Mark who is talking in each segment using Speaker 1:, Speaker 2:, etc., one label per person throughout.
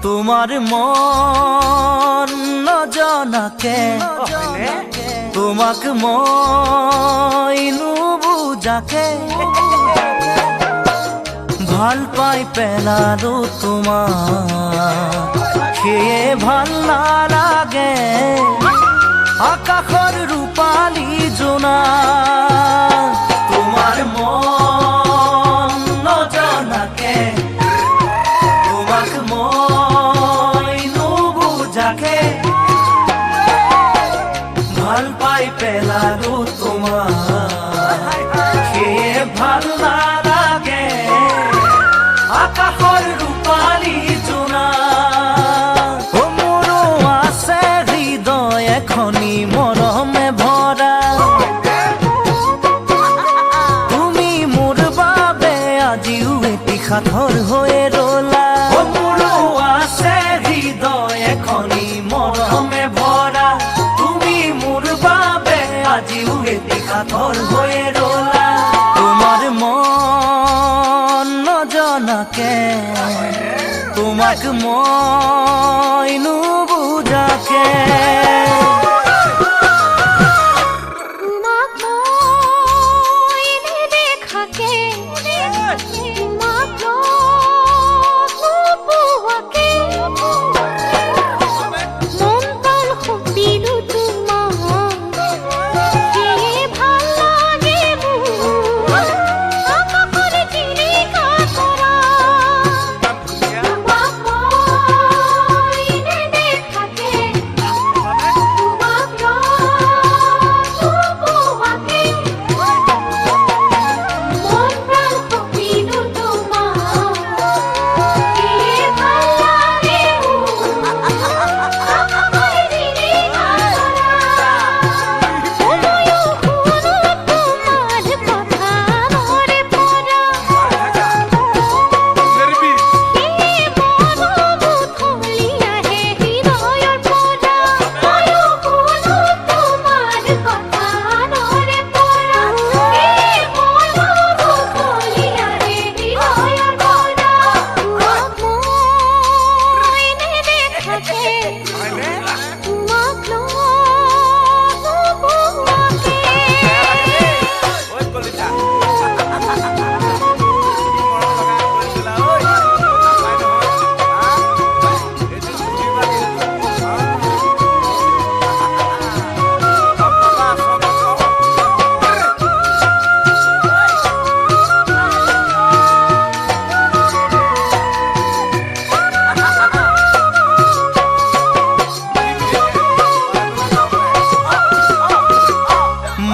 Speaker 1: তোমার মন নজনাকে তোমাক মই নুবুজাকে ভাল পাই পেলালো তোমাক সেয়ে ভাল নালাগে আকাশৰ ৰূপালী জোনা তোমাৰ মন নজনাকে তোমাক মই নুবুজাকে ভাল পাই পেলালো তোমাক সেয়ে ভাল নালাগে আকাশৰ ৰূপালী জোনা মোৰো আছে হৃদয় এখনি মৰমে ভৰা তুমি মোৰ বাবে আজিও এটি সাগৰ হৈ ৰলা মোৰো আছে হৃদয় এখনি মৰমে ভৰা তুমি মোৰ বাবে আজিও এটি সাগৰ হৈ ৰলা তোমাৰ মন নজনাকে তোমাক মই নুবুজাকে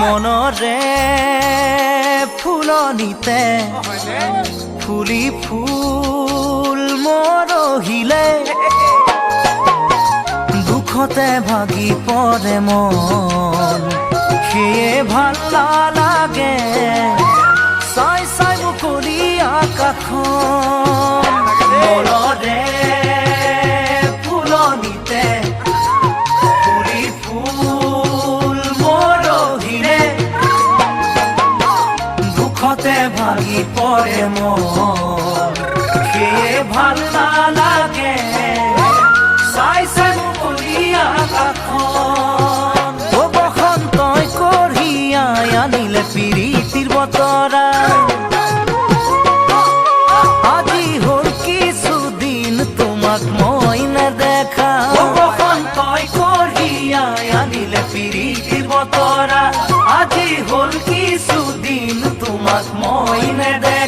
Speaker 1: মনৰে ফুলনিতে ফুলি ফুল মৰহিলে দুখতে ভাগি পৰে মন সেয়ে ভাল নালাগে চাই চাই মুকলি আকাশখন মনৰে ফুলনিতে ফুলি ফুল মৰহিলে দুখতে ভাগি পৰে মন সেয়ে ভাল নালাগে চাই চাই মুকলি আকাশখন বসন্তই কঢ়িয়াই আনিলে প্ৰীতিৰ বতৰা আজি হ'ল কিছুদিন তোমাক মই নেদেখা বসন্তই কঢ়িয়াই আনিলে প্ৰীতিৰ বতৰা আজি হ'ল কিছুদিন তোমাক মই নেদেখা